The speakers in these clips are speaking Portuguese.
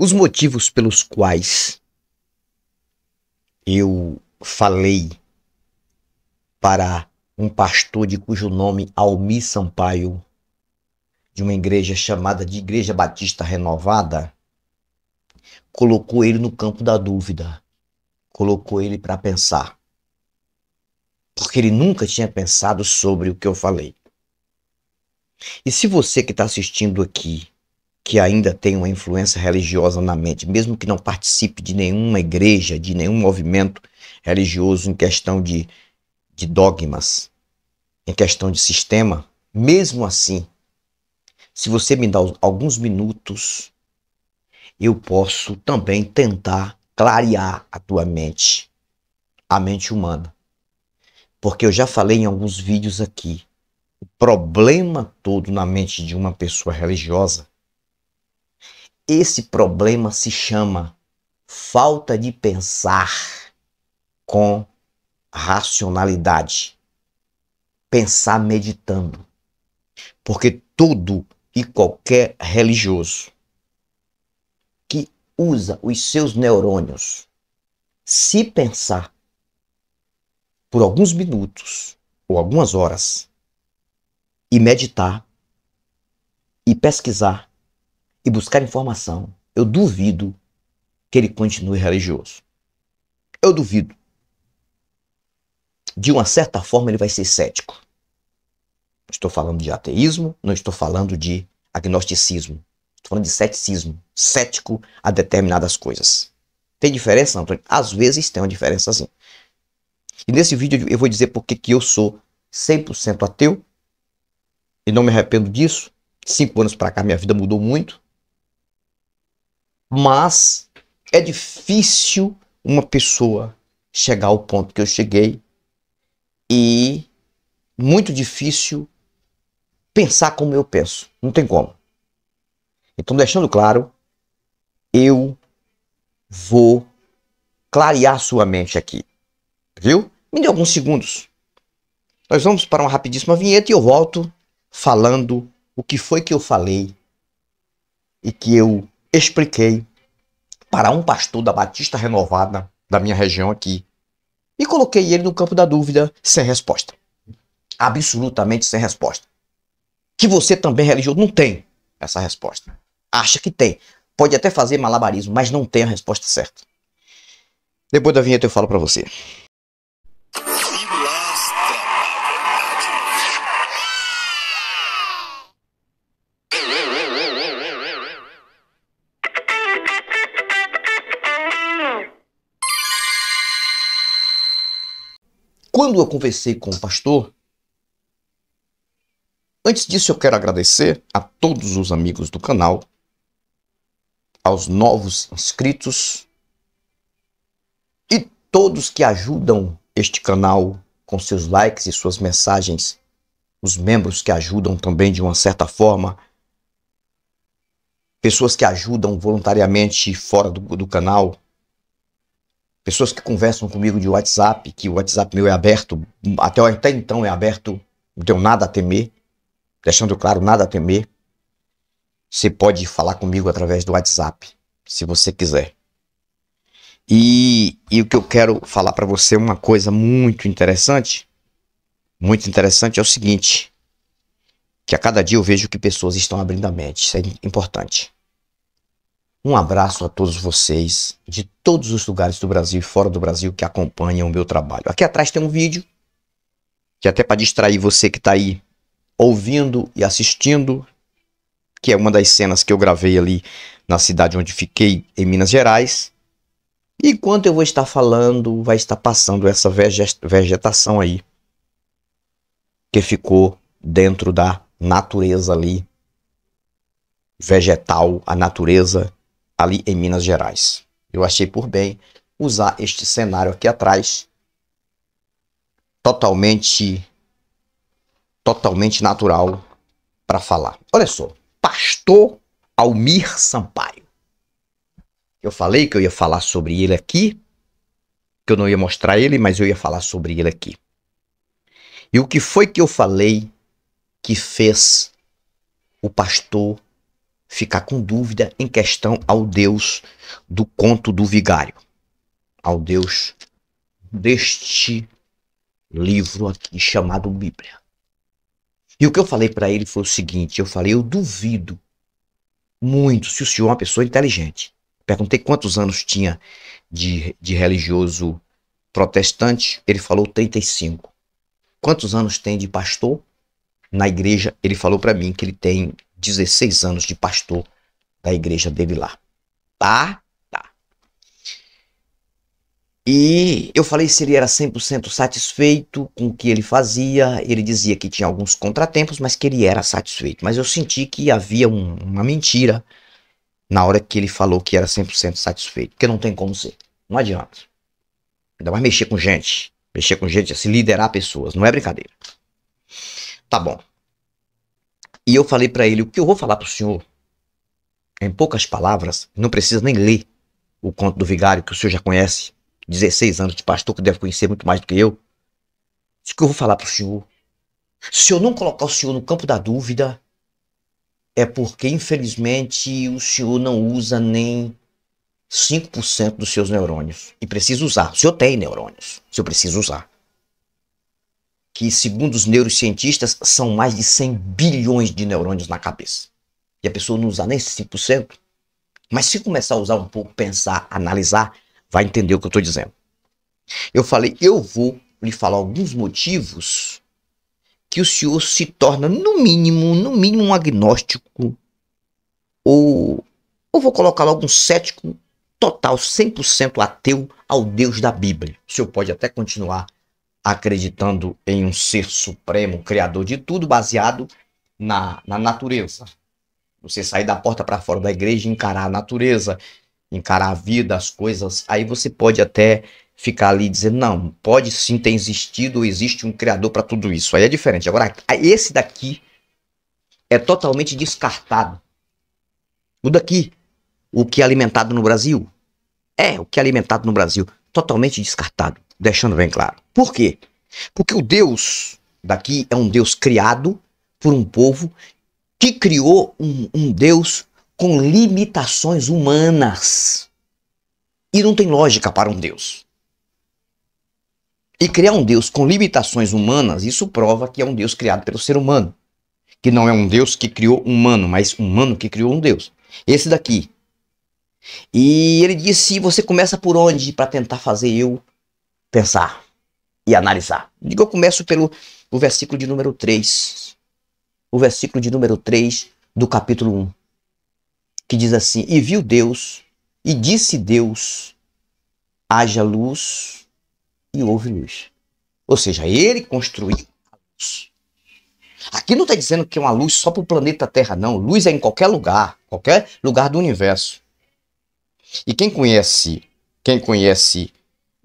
Os motivos pelos quais eu falei para um pastor de cujo nome Almir Sampaio, de uma igreja chamada de Igreja Batista Renovada, colocou ele no campo da dúvida, colocou ele para pensar, porque ele nunca tinha pensado sobre o que eu falei. E se você que está assistindo aqui, que ainda tem uma influência religiosa na mente, mesmo que não participe de nenhuma igreja, de nenhum movimento religioso em questão de dogmas, em questão de sistema, mesmo assim, se você me dá alguns minutos, eu posso também tentar clarear a tua mente, a mente humana. Porque eu já falei em alguns vídeos aqui, o problema todo na mente de uma pessoa religiosa, esse problema se chama falta de pensar com racionalidade. Pensar meditando. Porque todo e qualquer religioso que usa os seus neurônios, se pensar por alguns minutos ou algumas horas e meditar e pesquisar e buscar informação, eu duvido que ele continue religioso. Eu duvido. De uma certa forma ele vai ser cético. Estou falando de ateísmo, não estou falando de agnosticismo. Estou falando de ceticismo. Cético a determinadas coisas. Tem diferença, Antônio? Às vezes tem uma diferençazinha. E nesse vídeo eu vou dizer por que eu sou 100% ateu. E não me arrependo disso. 5 anos para cá minha vida mudou muito. Mas é difícil uma pessoa chegar ao ponto que eu cheguei. E muito difícil pensar como eu penso. Não tem como. Então, deixando claro, eu vou clarear sua mente aqui. Viu? Me dê alguns segundos. Nós vamos para uma rapidíssima vinheta e eu volto falando o que foi que eu falei e que eu expliquei para um pastor da Batista Renovada da minha região aqui. E coloquei ele no campo da dúvida sem resposta. Absolutamente sem resposta. Que você também religioso não tem essa resposta. Acha que tem. Pode até fazer malabarismo, mas não tem a resposta certa. Depois da vinheta eu falo para você. Quando eu conversei com o pastor, antes disso eu quero agradecer a todos os amigos do canal, aos novos inscritos e todos que ajudam este canal com seus likes e suas mensagens, os membros que ajudam também de uma certa forma, pessoas que ajudam voluntariamente fora do canal, pessoas que conversam comigo de WhatsApp, que o WhatsApp meu é aberto, até então é aberto, não tenho nada a temer, deixando claro, nada a temer. Você pode falar comigo através do WhatsApp, se você quiser. E o que eu quero falar para você é uma coisa muito interessante é o seguinte, que a cada dia eu vejo que pessoas estão abrindo a mente, isso é importante. Um abraço a todos vocês, de todos os lugares do Brasil e fora do Brasil que acompanham o meu trabalho. Aqui atrás tem um vídeo, que até para distrair você que está aí ouvindo e assistindo, que é uma das cenas que eu gravei ali na cidade onde fiquei, em Minas Gerais. E enquanto eu vou estar falando, vai estar passando essa vegetação aí, que ficou dentro da natureza ali, vegetal, a natureza ali em Minas Gerais. Eu achei por bem usar este cenário aqui atrás, totalmente natural para falar. Olha só, pastor Almir Sampaio. Eu falei que eu ia falar sobre ele aqui, que eu não ia mostrar ele, mas eu ia falar sobre ele aqui. E o que foi que eu falei que fez o pastor ficar com dúvida em questão ao Deus do conto do vigário, ao Deus deste livro aqui chamado Bíblia. E o que eu falei para ele foi o seguinte, eu duvido muito se o senhor é uma pessoa inteligente. Perguntei quantos anos tinha de religioso protestante, ele falou 35. Quantos anos tem de pastor na igreja? Ele falou para mim que ele tem 16 anos de pastor da igreja dele lá. Tá. E eu falei se ele era 100% satisfeito com o que ele fazia. Ele dizia que tinha alguns contratempos, mas que ele era satisfeito. Mas eu senti que havia uma mentira na hora que ele falou que era 100% satisfeito. Porque não tem como ser. Não adianta. Ainda mais mexer com gente. Mexer com gente é se liderar pessoas. Não é brincadeira. Tá bom. E eu falei pra ele, o que eu vou falar pro senhor, em poucas palavras, não precisa nem ler o conto do vigário, que o senhor já conhece. 16 anos de pastor, que deve conhecer muito mais do que eu. Isso que eu vou falar pro senhor. Se eu não colocar o senhor no campo da dúvida, é porque, infelizmente, o senhor não usa nem 5% dos seus neurônios. E precisa usar. O senhor tem neurônios. O senhor precisa usar. Que, segundo os neurocientistas, são mais de 100 bilhões de neurônios na cabeça. E a pessoa não usa nem 5%. Mas se começar a usar um pouco, pensar, analisar, vai entender o que eu estou dizendo. Eu falei, eu vou lhe falar alguns motivos que o senhor se torna, no mínimo um agnóstico, ou vou colocar logo um cético total, 100% ateu ao Deus da Bíblia. O senhor pode até continuar acreditando em um ser supremo, criador de tudo, baseado na natureza. Você sair da porta para fora da igreja e encarar a natureza, encarar a vida, as coisas, aí você pode até ficar ali dizendo, não, pode sim ter existido, existe um criador para tudo isso. Aí é diferente. Agora, esse daqui é totalmente descartado. O daqui, o que é alimentado no Brasil, o que é alimentado no Brasil, totalmente descartado, deixando bem claro. Por quê? Porque o Deus daqui é um Deus criado por um povo que criou um Deus com limitações humanas. E não tem lógica para um Deus. E criar um Deus com limitações humanas, isso prova que é um Deus criado pelo ser humano. Que não é um Deus que criou um humano, mas um humano que criou um Deus. Esse daqui. E ele disse, você começa por onde para tentar fazer eu pensar e analisar? Digo, eu começo pelo versículo de número 3. O versículo de número 3 do capítulo 1. Que diz assim, e viu Deus, e disse Deus, haja luz, e houve luz. Ou seja, ele construiu a luz. Aqui não está dizendo que é uma luz só para o planeta Terra, não. Luz é em qualquer lugar do universo. E quem conhece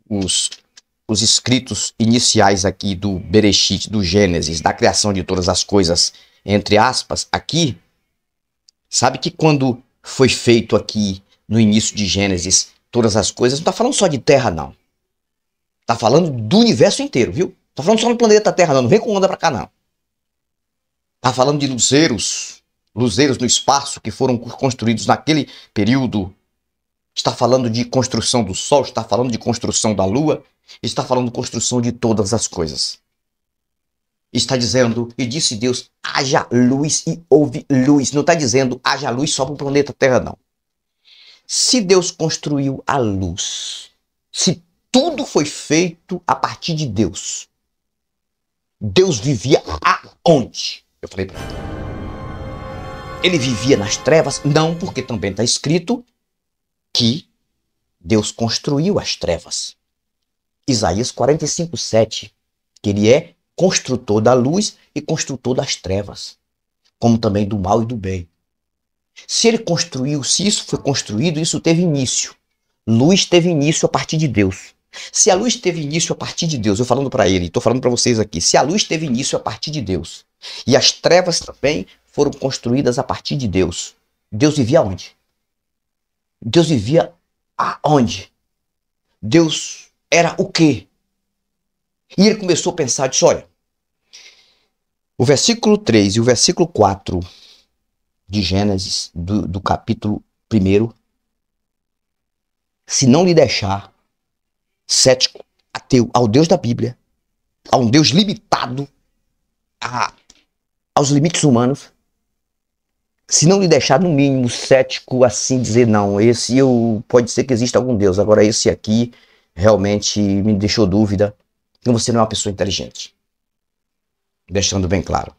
os escritos iniciais aqui do Bereshit, do Gênesis, da criação de todas as coisas, entre aspas, aqui, sabe que quando foi feito aqui no início de Gênesis, todas as coisas, não está falando só de terra, não. Está falando do universo inteiro, viu? Está falando só do planeta Terra, não. Não vem com onda para cá, não. Está falando de luzeiros no espaço que foram construídos naquele período. Está falando de construção do Sol, está falando de construção da Lua, está falando de construção de todas as coisas. Está dizendo, e disse Deus, haja luz e houve luz. Não está dizendo, haja luz só para o planeta Terra, não. Se Deus construiu a luz, se tudo foi feito a partir de Deus, Deus vivia aonde? Eu falei para ele. Ele vivia nas trevas? Não, porque também está escrito que Deus construiu as trevas. Isaías 45:7, que ele é construtor da luz e construtor das trevas, como também do mal e do bem. Se ele construiu, se isso foi construído, isso teve início. Luz teve início a partir de Deus. Se a luz teve início a partir de Deus, eu falando para ele, estou falando para vocês aqui, se a luz teve início a partir de Deus, e as trevas também foram construídas a partir de Deus, Deus vivia onde? Deus vivia aonde? Deus era o quê? E ele começou a pensar, disse, olha, o versículo 3 e o versículo 4 de Gênesis, do capítulo 1, se não lhe deixar cético, ateu, ao Deus da Bíblia, a um Deus limitado aos limites humanos, se não lhe deixar no mínimo cético, assim, dizer, não, esse pode ser que exista algum Deus, agora esse aqui realmente me deixou dúvida, então você não é uma pessoa inteligente. Deixando bem claro.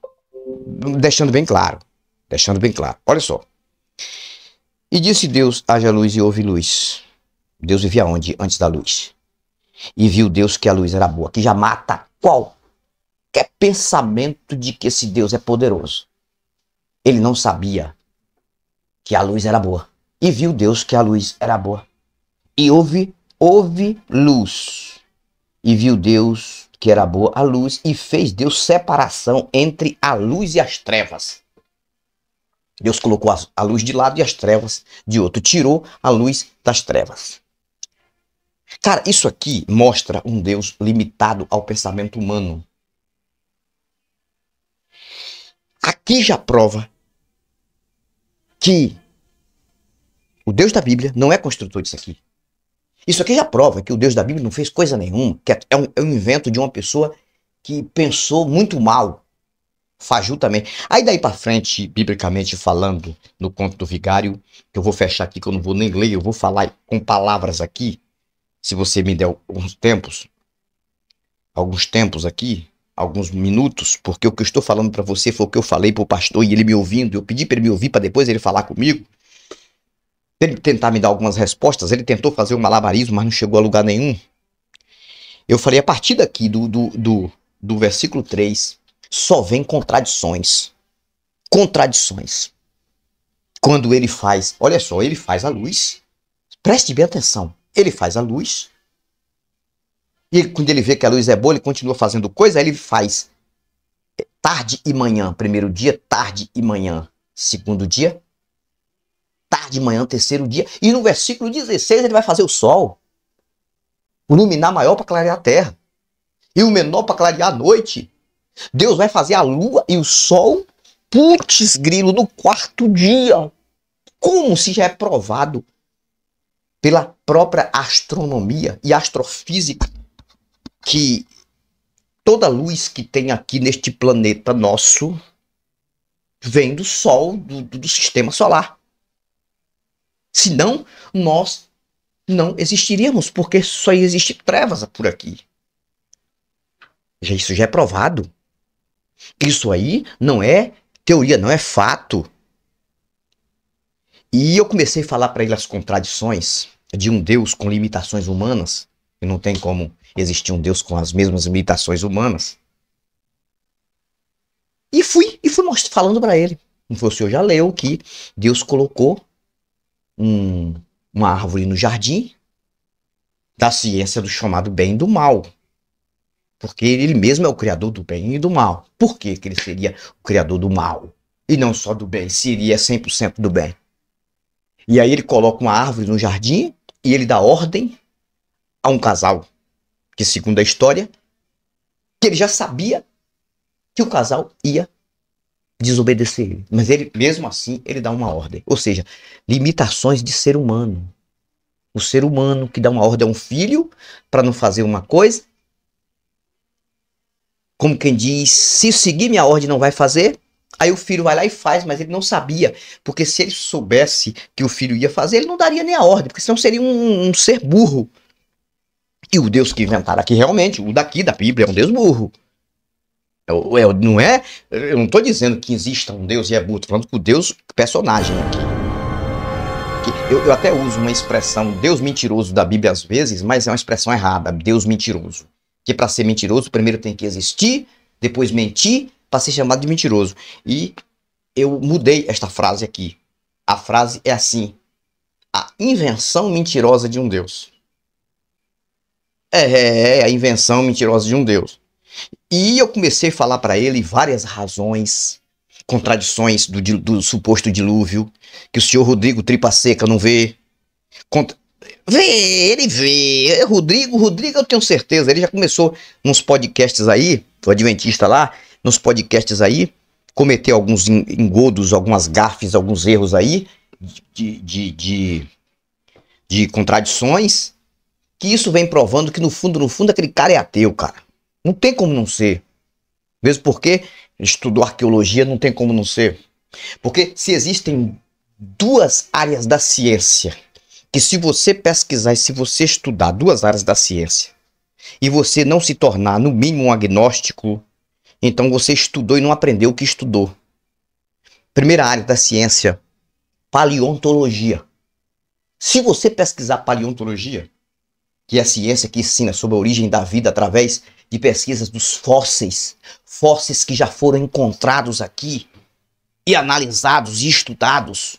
Olha só. E disse Deus, haja luz e houve luz. Deus vivia onde? Antes da luz. E viu Deus que a luz era boa, que já mata qualquer pensamento de que esse Deus é poderoso. Ele não sabia que a luz era boa. E viu Deus que a luz era boa. E houve luz. E viu Deus que era boa a luz, e fez Deus separação entre a luz e as trevas. Deus colocou a luz de lado e as trevas de outro. Tirou a luz das trevas. Cara, isso aqui mostra um Deus limitado ao pensamento humano. Aqui já prova que o Deus da Bíblia não é construtor disso aqui. Isso aqui já prova que o Deus da Bíblia não fez coisa nenhuma, que é um invento de uma pessoa que pensou muito mal, fajuntamente. Aí daí para frente, biblicamente falando, no conto do vigário, que eu vou fechar aqui, que eu não vou nem ler, eu vou falar com palavras aqui, se você me der alguns tempos aqui, alguns minutos, porque o que eu estou falando para você foi o que eu falei para o pastor e ele me ouvindo, eu pedi para ele me ouvir para depois ele falar comigo. Ele tentar me dar algumas respostas, ele tentou fazer um malabarismo, mas não chegou a lugar nenhum. Eu falei, a partir daqui do versículo 3, só vem contradições. Contradições. Quando ele faz, olha só, ele faz a luz. Preste bem atenção. Ele faz a luz. E quando ele vê que a luz é boa, ele continua fazendo coisa, aí ele faz tarde e manhã. Primeiro dia, tarde e manhã. Segundo dia, tarde e manhã, terceiro dia. E no versículo 16 ele vai fazer o sol. O luminar maior para clarear a terra. E o menor para clarear a noite. Deus vai fazer a lua e o sol, putz grilo, no quarto dia. Como se já é provado pela própria astronomia e astrofísica que toda luz que tem aqui neste planeta nosso vem do Sol, do sistema solar. Senão, nós não existiríamos, porque só existe trevas por aqui. Isso já é provado. Isso aí não é teoria, não é fato. E eu comecei a falar para ele as contradições de um Deus com limitações humanas, e não tem como existir um Deus com as mesmas limitações humanas. E fui falando para ele. O senhor já leu que Deus colocou uma árvore no jardim da ciência do chamado bem e do mal. Porque ele mesmo é o criador do bem e do mal. Por que ele seria o criador do mal? E não só do bem, seria 100% do bem. E aí ele coloca uma árvore no jardim e ele dá ordem a um casal, que segundo a história, que ele já sabia que o casal ia desobedecer ele. Mas ele, mesmo assim, ele dá uma ordem. Ou seja, limitações de ser humano. O ser humano que dá uma ordem a um filho para não fazer uma coisa, como quem diz, se seguir minha ordem não vai fazer, aí o filho vai lá e faz, mas ele não sabia, porque se ele soubesse que o filho ia fazer, ele não daria nem a ordem, porque senão seria um ser burro. E o Deus que inventaram aqui realmente, o daqui da Bíblia, é um Deus burro. Não é, eu não estou dizendo que exista um Deus e é burro, estou falando que o Deus personagem aqui. Eu até uso uma expressão Deus mentiroso da Bíblia às vezes, mas é uma expressão errada, Deus mentiroso. Que para ser mentiroso, primeiro tem que existir, depois mentir, para ser chamado de mentiroso. E eu mudei esta frase aqui. A frase é assim: a invenção mentirosa de um Deus. A invenção mentirosa de um Deus. E eu comecei a falar para ele várias razões, contradições do suposto dilúvio, que o senhor Rodrigo Tripa Seca não vê. Ele vê. Rodrigo, eu tenho certeza. Ele já começou nos podcasts aí, o Adventista lá, nos podcasts aí, cometer alguns engodos, algumas gafes, alguns erros aí, de contradições, que isso vem provando que no fundo, aquele cara é ateu, cara. Não tem como não ser. Mesmo porque estudou arqueologia, não tem como não ser. Porque se existem duas áreas da ciência, que se você pesquisar e se você estudar duas áreas da ciência, e você não se tornar, no mínimo, um agnóstico, então você estudou e não aprendeu o que estudou. Primeira área da ciência, paleontologia. Se você pesquisar paleontologia, que é a ciência que ensina sobre a origem da vida através de pesquisas dos fósseis, fósseis que já foram encontrados aqui e analisados e estudados,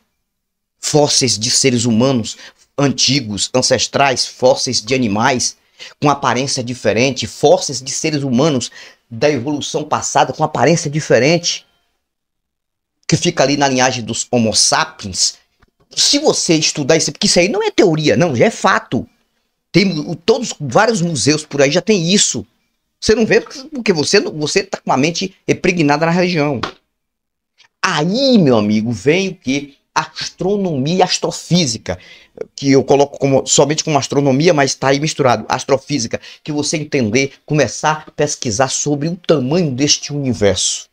fósseis de seres humanos antigos, ancestrais, fósseis de animais com aparência diferente, fósseis de seres humanos da evolução passada com aparência diferente, que fica ali na linhagem dos Homo sapiens. Se você estudar isso, porque isso aí não é teoria, não, já é fato. Tem vários museus por aí já tem isso. Você não vê porque você tá com a mente impregnada na religião. Aí, meu amigo, vem o que? Astronomia e astrofísica, que eu coloco somente como astronomia, mas está aí misturado. Astrofísica, que você entender, começar a pesquisar sobre o tamanho deste universo.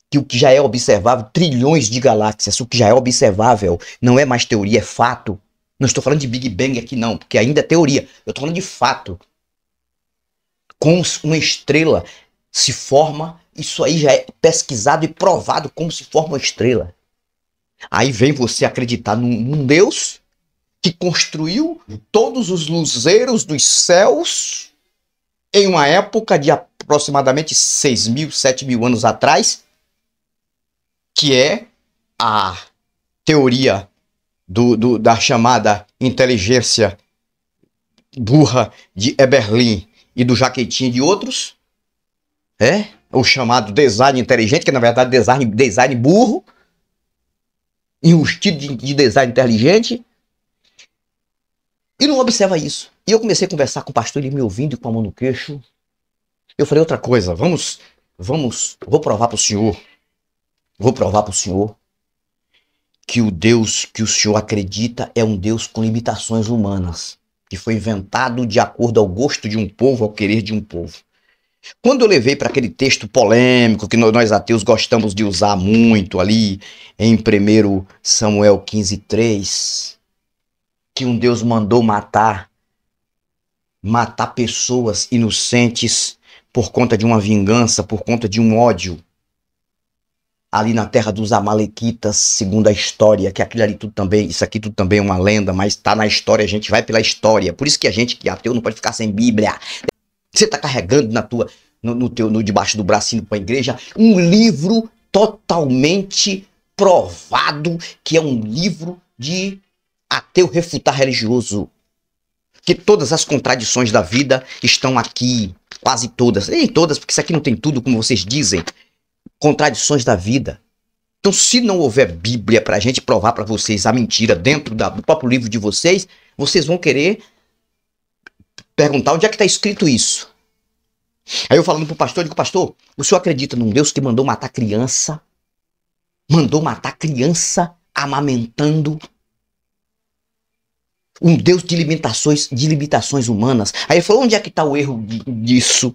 Que o que já é observável, trilhões de galáxias, o que já é observável, não é mais teoria, é fato. Não estou falando de Big Bang aqui não, porque ainda é teoria. Eu estou falando de fato. Como uma estrela se forma, isso aí já é pesquisado e provado como se forma uma estrela. Aí vem você acreditar num Deus que construiu todos os luzeiros dos céus em uma época de aproximadamente 6.000, 7.000 anos atrás, que é a teoria da chamada inteligência burra de Eberlin e do Jaquetin e de outros, o chamado design inteligente, que na verdade é design burro, e um estilo de design inteligente, e não observa isso. E eu comecei a conversar com o pastor, ele me ouvindo e com a mão no queixo. Eu falei outra coisa, vou provar para o senhor, que o Deus que o senhor acredita é um Deus com limitações humanas, que foi inventado de acordo ao gosto de um povo, ao querer de um povo. Quando eu levei para aquele texto polêmico que nós ateus gostamos de usar muito ali em 1 Samuel 15:3, que um Deus mandou matar pessoas inocentes por conta de uma vingança, por conta de um ódio, ali na terra dos Amalequitas, segundo a história, que aquilo ali tudo também, isso aqui tudo também é uma lenda, mas tá na história, a gente vai pela história. Por isso que a gente que é ateu não pode ficar sem Bíblia. Você tá carregando no debaixo do bracinho para a igreja um livro totalmente provado que é um livro de ateu refutar religioso. Que todas as contradições da vida estão aqui, quase todas. Nem todas, porque isso aqui não tem tudo, como vocês dizem. Contradições da vida. Então, se não houver Bíblia pra gente provar pra vocês a mentira dentro do próprio livro de vocês, vocês vão querer perguntar onde é que está escrito isso. Aí eu falando pro pastor, eu digo, pastor, o senhor acredita num Deus que mandou matar criança? Mandou matar criança amamentando? Um Deus de limitações humanas. Aí ele falou, onde é que está o erro disso?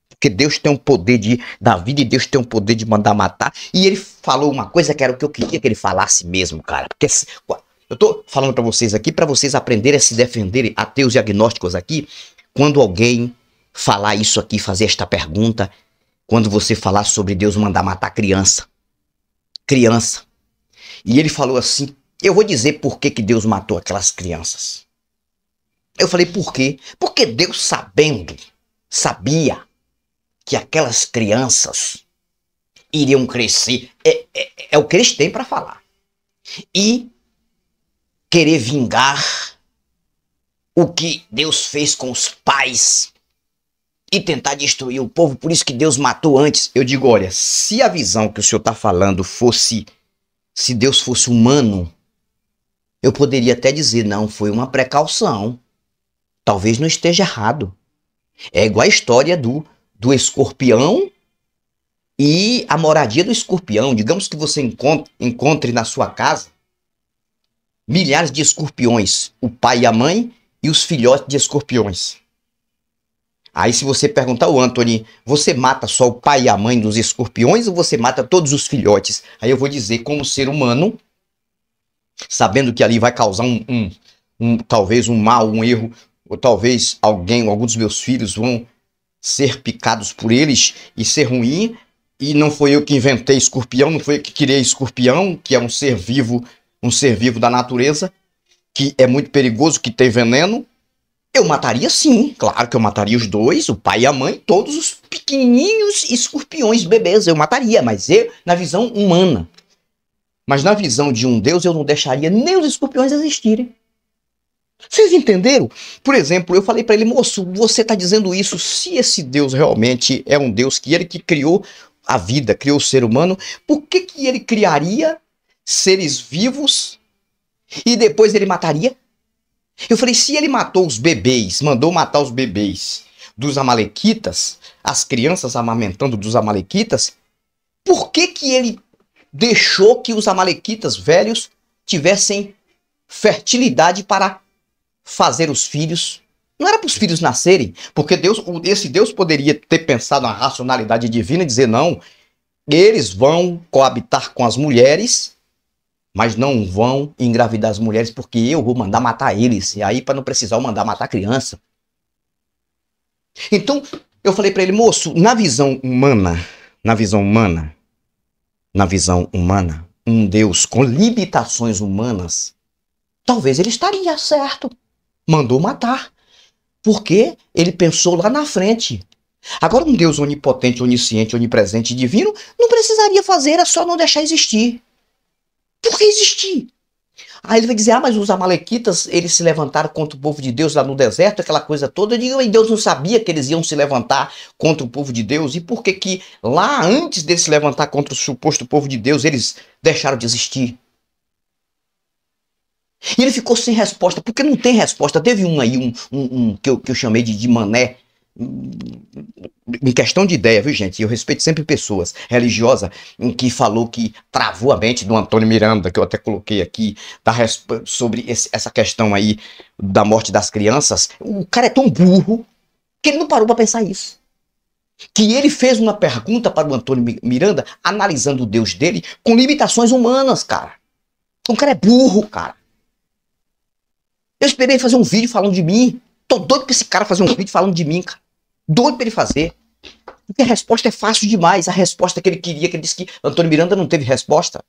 Porque Deus tem um poder da vida e Deus tem um poder de mandar matar. E ele falou uma coisa que era o que eu queria que ele falasse mesmo, cara. Porque eu tô falando para vocês aqui, para vocês aprenderem a se defenderem, ateus e agnósticos aqui, quando alguém falar isso aqui, fazer esta pergunta, quando você falar sobre Deus mandar matar criança. Criança. E ele falou assim, eu vou dizer por que Deus matou aquelas crianças. Eu falei, por quê? Porque Deus sabia que aquelas crianças iriam crescer. É o que eles têm para falar. E querer vingar o que Deus fez com os pais e tentar destruir o povo. Por isso que Deus matou antes. Eu digo, olha, se a visão que o senhor está falando fosse, se Deus fosse humano, eu poderia até dizer, não, foi uma precaução. Talvez não esteja errado. É igual a história do escorpião E a moradia do escorpião, digamos que você encontre na sua casa milhares de escorpiões, o pai e a mãe e os filhotes de escorpiões. Aí se você perguntar ao Anthony, você mata só o pai e a mãe dos escorpiões ou você mata todos os filhotes? Aí eu vou dizer, como ser humano, sabendo que ali vai causar talvez um mal, um erro, ou talvez algum dos meus filhos vão ser picados por eles e ser ruim, e não foi eu que inventei escorpião, não foi eu que criei escorpião, que é um ser vivo da natureza, que é muito perigoso, que tem veneno. Eu mataria sim, claro que eu mataria os dois, o pai e a mãe, todos os pequenininhos escorpiões bebês, eu mataria, mas na visão humana. Mas na visão de um Deus, eu não deixaria nem os escorpiões existirem. Vocês entenderam? Por exemplo, eu falei para ele, moço, você está dizendo isso, se esse Deus realmente é um Deus que ele que criou a vida, criou o ser humano, por que ele criaria seres vivos e depois ele mataria? Eu falei, se ele matou os bebês, mandou matar os bebês dos amalequitas, as crianças amamentando dos amalequitas, por que ele deixou que os amalequitas velhos tivessem fertilidade para fazer os filhos? Não era para os filhos nascerem, porque esse Deus poderia ter pensado na racionalidade divina e dizer, não, eles vão coabitar com as mulheres, mas não vão engravidar as mulheres porque eu vou mandar matar eles. E aí, para não precisar, eu mandar matar a criança. Então, eu falei para ele, moço, na visão humana, um Deus com limitações humanas, talvez ele estaria certo. Mandou matar. Porque ele pensou lá na frente. Agora, um Deus onipotente, onisciente, onipresente e divino, não precisaria fazer, era só não deixar existir. Por que existir? Aí ele vai dizer, mas os amalequitas, eles se levantaram contra o povo de Deus lá no deserto, aquela coisa toda. Eu digo, e Deus não sabia que eles iam se levantar contra o povo de Deus? E por que lá, antes de se levantar contra o suposto povo de Deus, eles deixaram de existir? E ele ficou sem resposta, porque não tem resposta. Teve que eu chamei de mané, em questão de ideia, viu, gente? Eu respeito sempre pessoas religiosas, em que falou que travou a mente do Antônio Miranda, que eu até coloquei aqui, sobre essa questão aí da morte das crianças. O cara é tão burro que ele não parou para pensar isso. Que ele fez uma pergunta para o Antônio Miranda, analisando o Deus dele com limitações humanas, cara. O cara é burro, cara. Eu esperei fazer um vídeo falando de mim. Tô doido pra esse cara fazer um vídeo falando de mim, cara. Doido pra ele fazer. Porque a resposta é fácil demais. A resposta que ele queria, que ele disse que Antônio Miranda não teve resposta.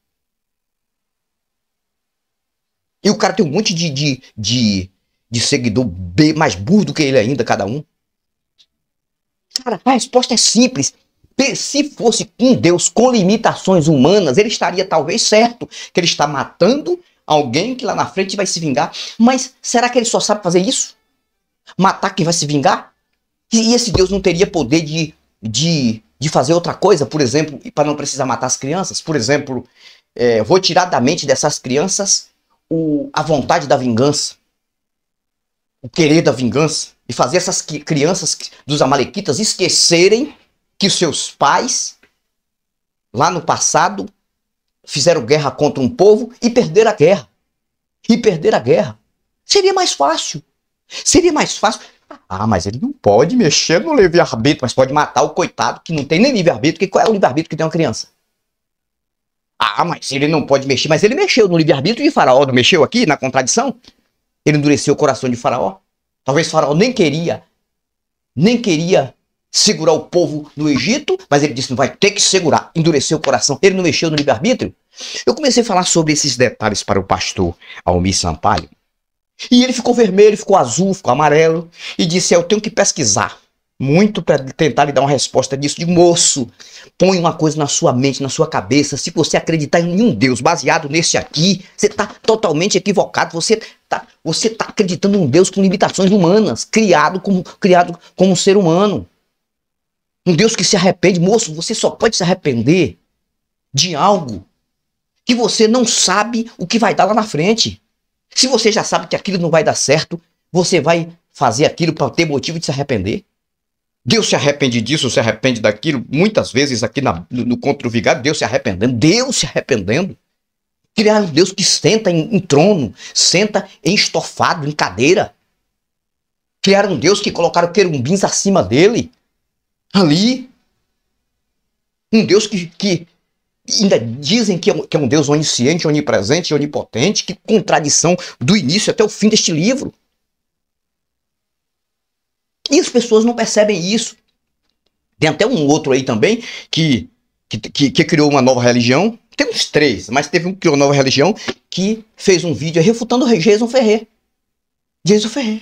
E o cara tem um monte de seguidor mais burro do que ele ainda, cada um. Cara, a resposta é simples. Se fosse um Deus com limitações humanas, ele estaria talvez certo que ele está matando alguém que lá na frente vai se vingar. Mas será que ele só sabe fazer isso? Matar quem vai se vingar? E esse Deus não teria poder de fazer outra coisa, por exemplo, para não precisar matar as crianças? Por exemplo, vou tirar da mente dessas crianças a vontade da vingança, o querer da vingança, e fazer essas crianças dos amalequitas esquecerem que os seus pais, lá no passado, fizeram guerra contra um povo e perderam a guerra. Seria mais fácil. Ah, mas ele não pode mexer no livre-arbítrio, mas pode matar o coitado que não tem nem livre-arbítrio. Qual é o livre-arbítrio que tem uma criança? Ah, mas ele não pode mexer. Mas ele mexeu no livre-arbítrio de Faraó, não mexeu aqui na contradição? Ele endureceu o coração de Faraó. Talvez Faraó nem queria segurar o povo no Egito, mas ele disse, não vai ter que segurar, endureceu o coração. Ele não mexeu no livre-arbítrio? Eu comecei a falar sobre esses detalhes para o pastor Almir Sampaio. E ele ficou vermelho, ficou azul, ficou amarelo. E disse, eu tenho que pesquisar muito para tentar lhe dar uma resposta disso. De moço, põe uma coisa na sua mente, na sua cabeça. Se você acreditar em um Deus baseado nesse aqui, você está totalmente equivocado. Você tá acreditando em um Deus com limitações humanas, criado como um ser humano. Um Deus que se arrepende. Moço, você só pode se arrepender de algo que você não sabe o que vai dar lá na frente. Se você já sabe que aquilo não vai dar certo, você vai fazer aquilo para ter motivo de se arrepender? Deus se arrepende disso, se arrepende daquilo. Muitas vezes aqui no Conto do Vigário, Deus se arrependendo. Deus se arrependendo. Criaram um Deus que senta em trono, senta em estofado, em cadeira. Criaram um Deus que colocaram querumbins acima dele. Ali. Um Deus que ainda dizem que é um Deus onisciente, onipresente, onipotente. Que contradição do início até o fim deste livro. E as pessoas não percebem isso. Tem até um outro aí também que criou uma nova religião. Tem uns 3, mas teve um que criou uma nova religião que fez um vídeo refutando o Jason Ferrer. Jason Ferrer.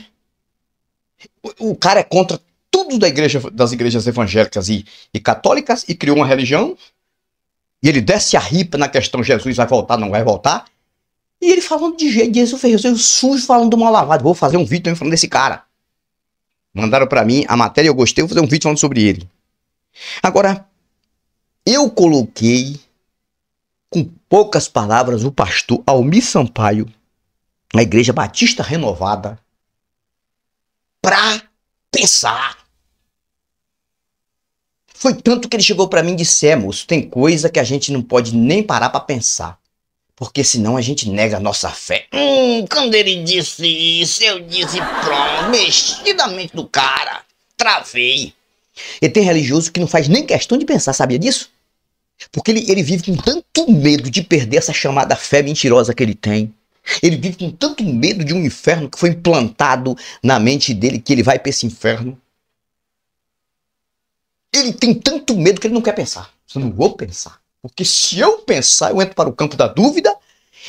O cara é contra tudo das igrejas evangélicas e católicas e criou uma religião. E ele desce a ripa na questão Jesus vai voltar, não vai voltar. E ele falando de Jason Ferrer. Eu sujo falando do mal lavado. Vou fazer um vídeo falando desse cara. Mandaram pra mim a matéria, eu gostei, vou fazer um vídeo falando sobre ele. Agora, eu coloquei, com poucas palavras, o pastor Almir Sampaio, na Igreja Batista Renovada, pra pensar. Foi tanto que ele chegou pra mim e disse, moço, tem coisa que a gente não pode nem parar pra pensar. Porque senão a gente nega a nossa fé. Quando ele disse isso, eu disse pronto, mexi na mente do cara, travei. E tem religioso que não faz nem questão de pensar, sabia disso? Porque ele vive com tanto medo de perder essa chamada fé mentirosa que ele tem. Ele vive com tanto medo de um inferno que foi implantado na mente dele que ele vai para esse inferno. Ele tem tanto medo que ele não quer pensar. Eu não vou pensar. Porque se eu pensar, eu entro para o campo da dúvida.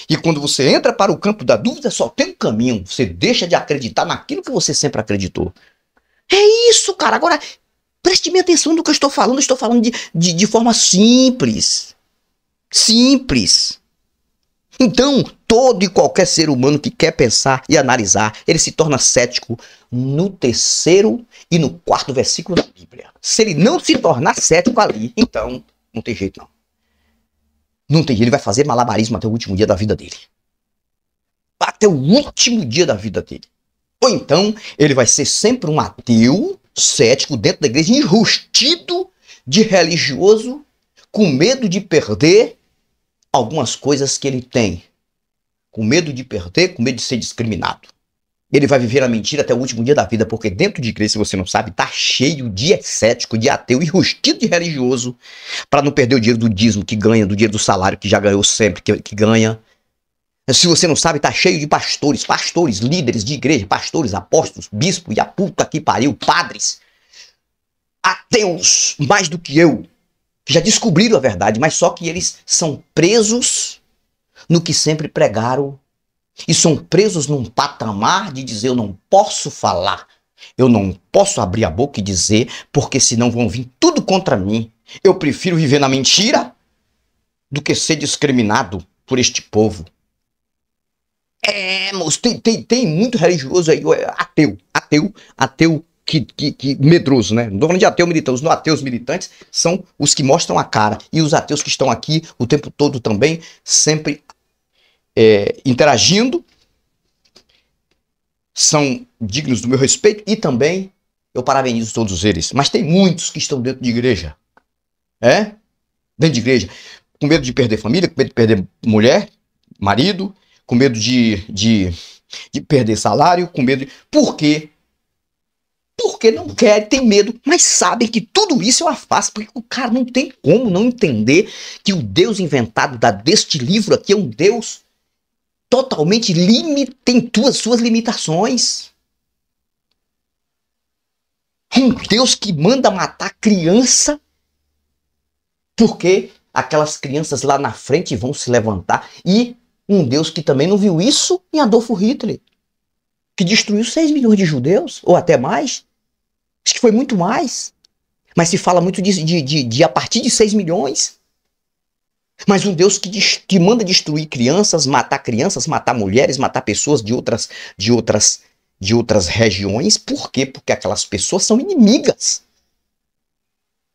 E quando você entra para o campo da dúvida, só tem um caminho. Você deixa de acreditar naquilo que você sempre acreditou. É isso, cara. Agora, preste bem atenção no que eu estou falando. Eu estou falando de forma simples. Simples. Então, todo e qualquer ser humano que quer pensar e analisar, ele se torna cético no 3º e no 4º versículo da Bíblia. Se ele não se tornar cético ali, então, não tem jeito não. Não tem jeito, ele vai fazer malabarismo até o último dia da vida dele. Até o último dia da vida dele. Ou então, ele vai ser sempre um ateu, cético, dentro da igreja, enrustido de religioso, com medo de perder algumas coisas que ele tem. Com medo de perder, com medo de ser discriminado. Ele vai viver a mentira até o último dia da vida, porque dentro de igreja, se você não sabe, tá cheio de cético, de ateu, enrustido de religioso, para não perder o dinheiro do dízimo que ganha, do dinheiro do salário que já ganhou sempre, que ganha. Se você não sabe, tá cheio de pastores, líderes de igreja, pastores, apóstolos, bispos e a puta que pariu, padres, ateus, mais do que eu, que já descobriram a verdade, mas só que eles são presos no que sempre pregaram. E são presos num patamar de dizer, eu não posso falar, eu não posso abrir a boca e dizer, porque senão vão vir tudo contra mim. Eu prefiro viver na mentira do que ser discriminado por este povo. Moço, tem muito religioso aí, ateu que medroso, né? Não tô falando de ateu militante, os ateus militantes são os que mostram a cara. E os ateus que estão aqui o tempo todo também, sempre interagindo, são dignos do meu respeito e também eu parabenizo todos eles. Mas tem muitos que estão dentro de igreja, dentro de igreja, com medo de perder família, com medo de perder mulher, marido, com medo de perder salário, com medo de... Por quê? Porque não querem, tem medo, mas sabem que tudo isso é uma farsa, porque o cara não tem como não entender que o Deus inventado deste livro aqui é um Deus totalmente tem suas limitações. Um Deus que manda matar criança, porque aquelas crianças lá na frente vão se levantar. E um Deus que também não viu isso em Adolfo Hitler, que destruiu 6 milhões de judeus, ou até mais. Acho que foi muito mais. Mas se fala muito de a partir de 6 milhões. Mas um Deus que manda destruir crianças, matar mulheres, matar pessoas de outras regiões. Por quê? Porque aquelas pessoas são inimigas.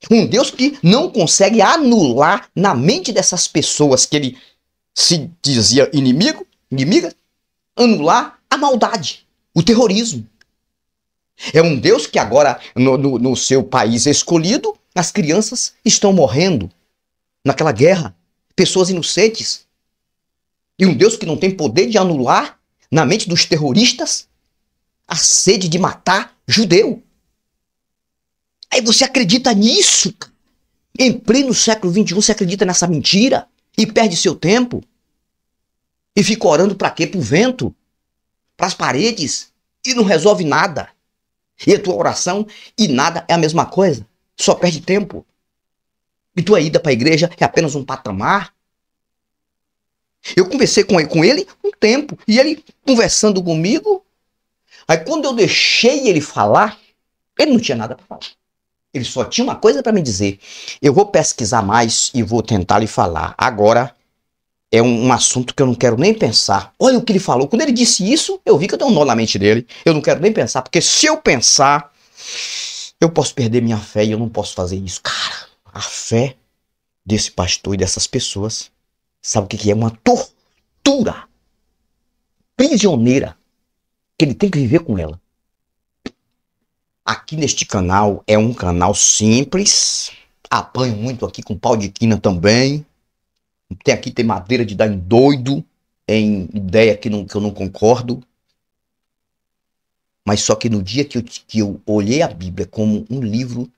Um Deus que não consegue anular na mente dessas pessoas que ele se dizia inimiga, anular a maldade, o terrorismo. É um Deus que agora, no seu país escolhido, as crianças estão morrendo naquela guerra. Pessoas inocentes. E um Deus que não tem poder de anular na mente dos terroristas a sede de matar judeu. Aí você acredita nisso? Em pleno século XXI, você acredita nessa mentira e perde seu tempo? E fica orando para quê? Pro vento? Para as paredes? E não resolve nada. E a tua oração e nada é a mesma coisa. Só perde tempo. E tua ida para a igreja é apenas um patamar. Eu conversei com ele um tempo. E ele conversando comigo. Aí quando eu deixei ele falar, ele não tinha nada para falar. Ele só tinha uma coisa para me dizer. Eu vou pesquisar mais e vou tentar lhe falar. Agora é um assunto que eu não quero nem pensar. Olha o que ele falou. Quando ele disse isso, eu vi que eu dei um nó na mente dele. Eu não quero nem pensar, porque se eu pensar, eu posso perder minha fé e eu não posso fazer isso. Cara, a fé desse pastor e dessas pessoas, sabe o que é? Uma tortura prisioneira que ele tem que viver com ela. Aqui neste canal é um canal simples. Apanho muito aqui com pau de quina também. Tem madeira de dar em doido, em ideia que eu não concordo. Mas só que no dia que eu olhei a Bíblia como um livro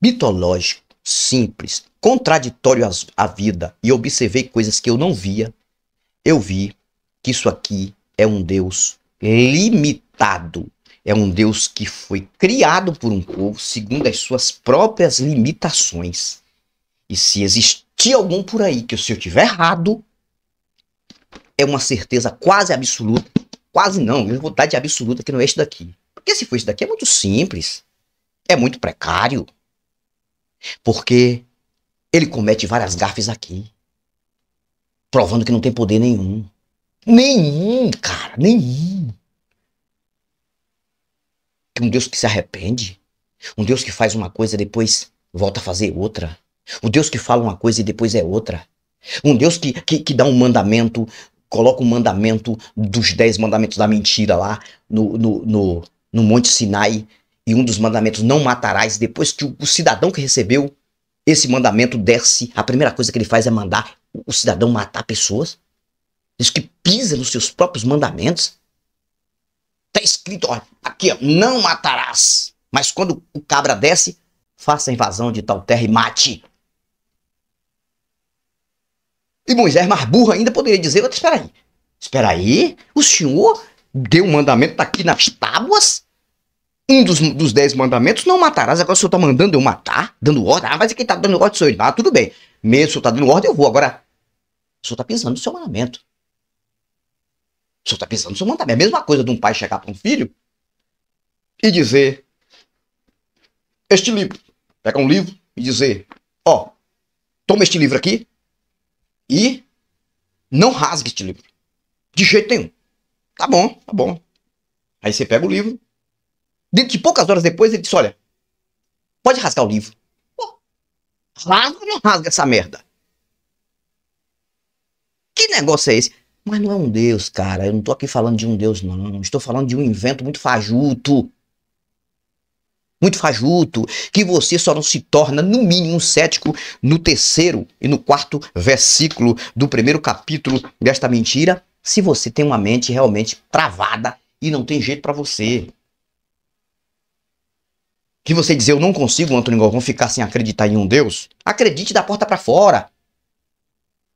mitológico, simples, contraditório à vida, e observei coisas que eu não via, eu vi que isso aqui é um Deus limitado. É um Deus que foi criado por um povo segundo as suas próprias limitações. E se existir algum por aí que se eu tiver errado, é uma certeza quase absoluta. Quase não, eu vou dar de absoluta que não é isso daqui. Porque se for isso daqui é muito simples. É muito precário. Porque ele comete várias gafes aqui. Provando que não tem poder nenhum. Nenhum, cara, nenhum. Um Deus que se arrepende. Um Deus que faz uma coisa e depois volta a fazer outra. Um Deus que fala uma coisa e depois é outra. Um Deus que dá um mandamento, coloca um mandamento dos 10 mandamentos da mentira lá no Monte Sinai. E um dos mandamentos, não matarás. Depois que o cidadão que recebeu esse mandamento desce, a primeira coisa que ele faz é mandar o cidadão matar pessoas. Diz que pisa nos seus próprios mandamentos. Está escrito, ó, aqui, ó, não matarás. Mas quando o cabra desce, faça a invasão de tal terra e mate. E Moisés, mais burro ainda, poderia dizer, espera aí, o senhor deu um mandamento, tá aqui nas tábuas, um dos 10 mandamentos, não matarás. Agora o senhor tá mandando eu matar, dando ordem. Mas quem tá dando ordem sou eu. Ah, tudo bem, mesmo o senhor tá dando ordem, eu vou. Agora, o senhor tá pisando no seu mandamento. O senhor tá pisando no seu mandamento. É a mesma coisa de um pai chegar para um filho e dizer, este livro, pegar um livro e dizer, ó, toma este livro aqui e não rasgue este livro. De jeito nenhum. Tá bom, tá bom. Aí você pega o livro, dentro de poucas horas depois ele diz, olha, pode rasgar o livro. Pô, rasga ou não rasga essa merda? Que negócio é esse? Mas não é um Deus, cara. Eu não tô aqui falando de um Deus, não. Estou falando de um invento muito fajuto. Muito fajuto. Que você só não se torna, no mínimo, um cético no 3º e no 4º versículo do 1º capítulo desta mentira, se você tem uma mente realmente travada e não tem jeito pra você. Que você dizer, eu não consigo, Antônio Galvão, ficar sem acreditar em um Deus. Acredite da porta pra fora.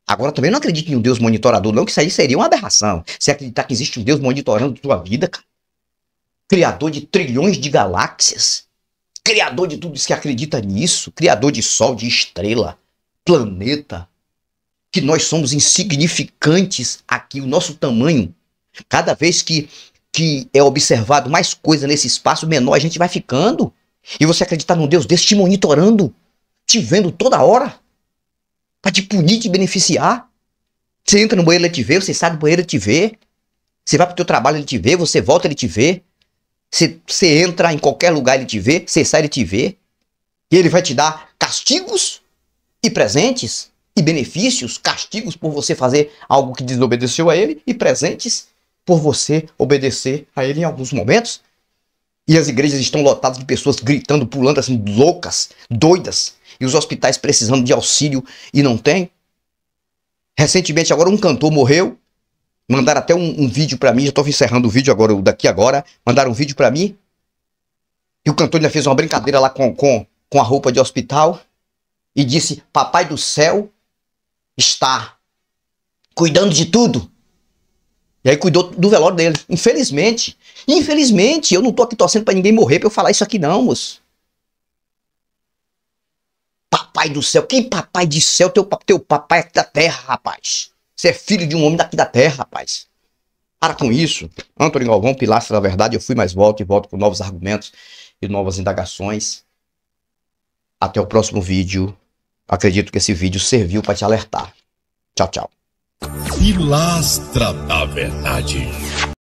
Agora também não acredite em um Deus monitorador, não, que isso aí seria uma aberração. Você acreditar que existe um Deus monitorando a tua vida, cara. Criador de trilhões de galáxias. Criador de tudo isso que acredita nisso. Criador de sol, de estrela, planeta. Que nós somos insignificantes aqui, o nosso tamanho. Cada vez que é observado mais coisa nesse espaço, menor a gente vai ficando. E você acreditar num Deus desse te monitorando, te vendo toda hora. Pra te punir, te beneficiar. Você entra no banheiro, ele te vê. Você sai do banheiro, ele te vê. Você vai pro teu trabalho, ele te vê. Você volta, ele te vê. Você entra em qualquer lugar, ele te vê. Você sai, ele te vê. E ele vai te dar castigos e presentes e benefícios. Castigos por você fazer algo que desobedeceu a ele. E presentes por você obedecer a ele em alguns momentos. E as igrejas estão lotadas de pessoas gritando, pulando assim, loucas, doidas. E os hospitais precisando de auxílio e não tem. Recentemente agora um cantor morreu. Mandaram até um vídeo pra mim. Já tô encerrando o vídeo agora, daqui agora. Mandaram um vídeo pra mim. E o cantor ainda fez uma brincadeira lá com a roupa de hospital. E disse, Papai do Céu está cuidando de tudo. E aí cuidou do velório dele. Infelizmente, eu não tô aqui torcendo pra ninguém morrer pra eu falar isso aqui não, moço. Papai do céu, que papai do céu? Teu papai é aqui da terra, rapaz. Você é filho de um homem daqui da terra, rapaz. Para com isso. Antônio Galvão, pilastra da verdade, eu fui mais volto e volto com novos argumentos e novas indagações. Até o próximo vídeo. Acredito que esse vídeo serviu para te alertar. Tchau, tchau. Pilastra da Verdade.